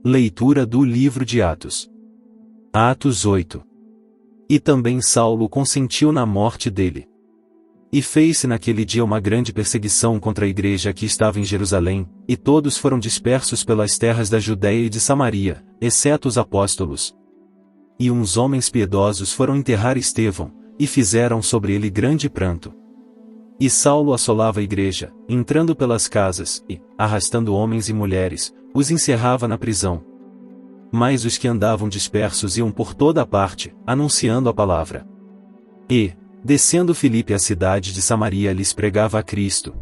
Leitura do livro de Atos. Atos 8. E também Saulo consentiu na morte dele. E fez-se naquele dia uma grande perseguição contra a igreja que estava em Jerusalém, e todos foram dispersos pelas terras da Judéia e de Samaria, exceto os apóstolos. E uns homens piedosos foram enterrar Estevão, e fizeram sobre ele grande pranto. E Saulo assolava a igreja, entrando pelas casas, e, arrastando homens e mulheres, os encerrava na prisão. Mas os que andavam dispersos iam por toda a parte, anunciando a palavra. E, descendo Filipe à cidade de Samaria, lhes pregava a Cristo.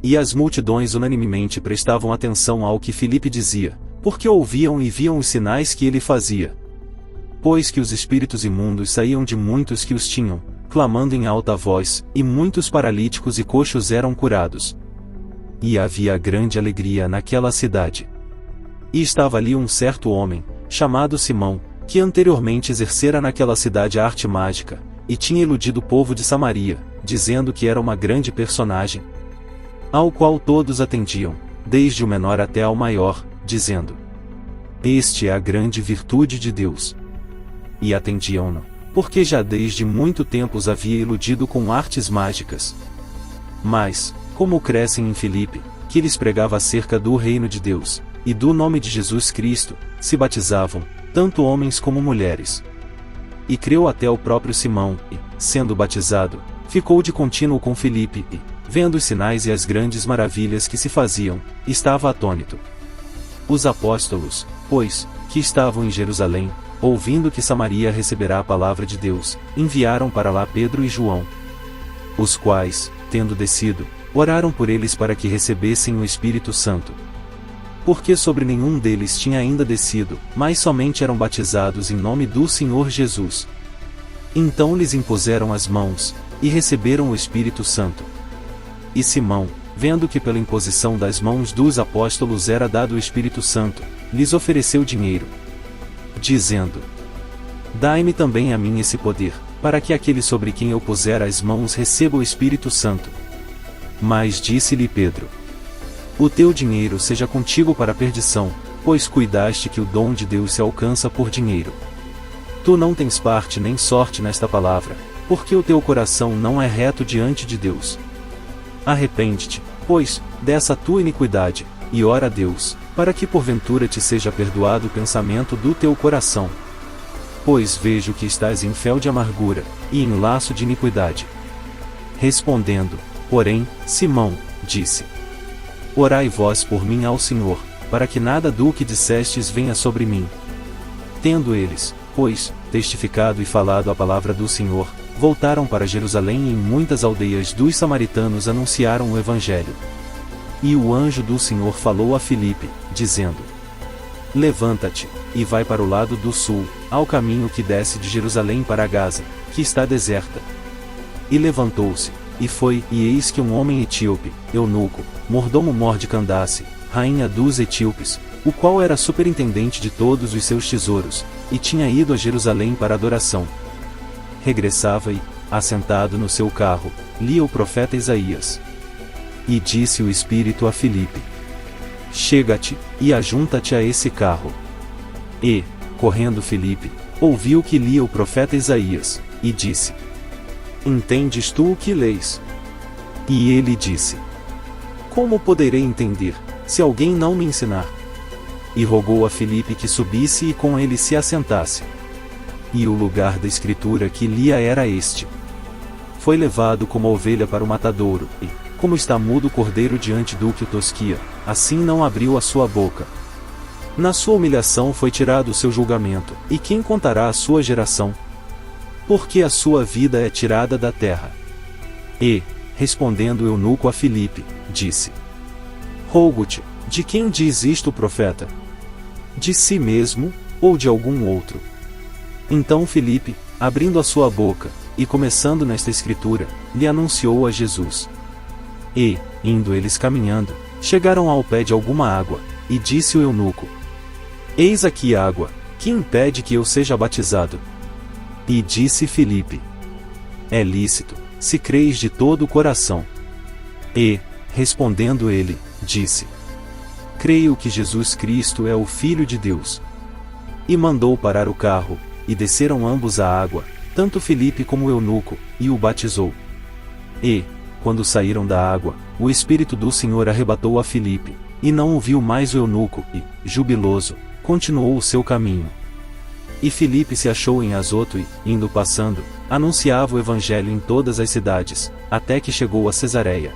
E as multidões unanimemente prestavam atenção ao que Filipe dizia, porque ouviam e viam os sinais que ele fazia. Pois que os espíritos imundos saíam de muitos que os tinham, clamando em alta voz, e muitos paralíticos e coxos eram curados. E havia grande alegria naquela cidade. E estava ali um certo homem, chamado Simão, que anteriormente exercera naquela cidade a arte mágica, e tinha iludido o povo de Samaria, dizendo que era uma grande personagem, ao qual todos atendiam, desde o menor até ao maior, dizendo: Este é a grande virtude de Deus. E atendiam-no, porque já desde muito tempo os havia iludido com artes mágicas. Mas, como crescem em Filipe, que lhes pregava acerca do reino de Deus, e do nome de Jesus Cristo, se batizavam, tanto homens como mulheres. E creu até o próprio Simão, e, sendo batizado, ficou de contínuo com Filipe, e, vendo os sinais e as grandes maravilhas que se faziam, estava atônito. Os apóstolos, pois, que estavam em Jerusalém, ouvindo que Samaria receberá a palavra de Deus, enviaram para lá Pedro e João. Os quais, tendo descido, oraram por eles para que recebessem o Espírito Santo. Porque sobre nenhum deles tinha ainda descido, mas somente eram batizados em nome do Senhor Jesus. Então lhes impuseram as mãos, e receberam o Espírito Santo. E Simão, vendo que pela imposição das mãos dos apóstolos era dado o Espírito Santo, lhes ofereceu dinheiro, dizendo: Dai-me também a mim esse poder, para que aquele sobre quem eu puser as mãos receba o Espírito Santo. Mas disse-lhe Pedro: O teu dinheiro seja contigo para a perdição, pois cuidaste que o dom de Deus se alcança por dinheiro. Tu não tens parte nem sorte nesta palavra, porque o teu coração não é reto diante de Deus. Arrepende-te, pois, dessa tua iniquidade, e ora a Deus, para que porventura te seja perdoado o pensamento do teu coração. Pois vejo que estás em fel de amargura, e em laço de iniquidade. Respondendo, porém, Simão, disse: Orai vós por mim ao Senhor, para que nada do que dissestes venha sobre mim. Tendo eles, pois, testificado e falado a palavra do Senhor, voltaram para Jerusalém e em muitas aldeias dos samaritanos anunciaram o Evangelho. E o anjo do Senhor falou a Filipe, dizendo: Levanta-te, e vai para o lado do sul, ao caminho que desce de Jerusalém para Gaza, que está deserta. E levantou-se, e foi, e eis que um homem etíope, eunuco, mordomo de Candace, rainha dos etíopes, o qual era superintendente de todos os seus tesouros, e tinha ido a Jerusalém para adoração. Regressava e, assentado no seu carro, lia o profeta Isaías. E disse o Espírito a Filipe: Chega-te, e ajunta-te a esse carro. E, correndo Filipe, ouviu que lia o profeta Isaías, e disse: Entendes tu o que lês? E ele disse: Como poderei entender, se alguém não me ensinar? E rogou a Filipe que subisse e com ele se assentasse. E o lugar da escritura que lia era este: Foi levado como ovelha para o matadouro, e, como está mudo o cordeiro diante do que o tosquia, assim não abriu a sua boca. Na sua humilhação foi tirado o seu julgamento, e quem contará a sua geração? Porque a sua vida é tirada da terra. E, respondendo o eunuco a Filipe, disse: Rogo-te, de quem diz isto o profeta? De si mesmo, ou de algum outro? Então Filipe, abrindo a sua boca, e começando nesta escritura, lhe anunciou a Jesus. E, indo eles caminhando, chegaram ao pé de alguma água, e disse o eunuco: Eis aqui água, que impede que eu seja batizado? E disse Filipe: É lícito, se creis de todo o coração. E, respondendo ele, disse: creio que Jesus Cristo é o Filho de Deus. E mandou parar o carro, e desceram ambos à água, tanto Filipe como o eunuco, e o batizou. E, quando saíram da água, o Espírito do Senhor arrebatou a Filipe, e não o viu mais o eunuco, e, jubiloso, continuou o seu caminho. E Filipe se achou em Azoto e, indo passando, anunciava o Evangelho em todas as cidades, até que chegou a Cesareia.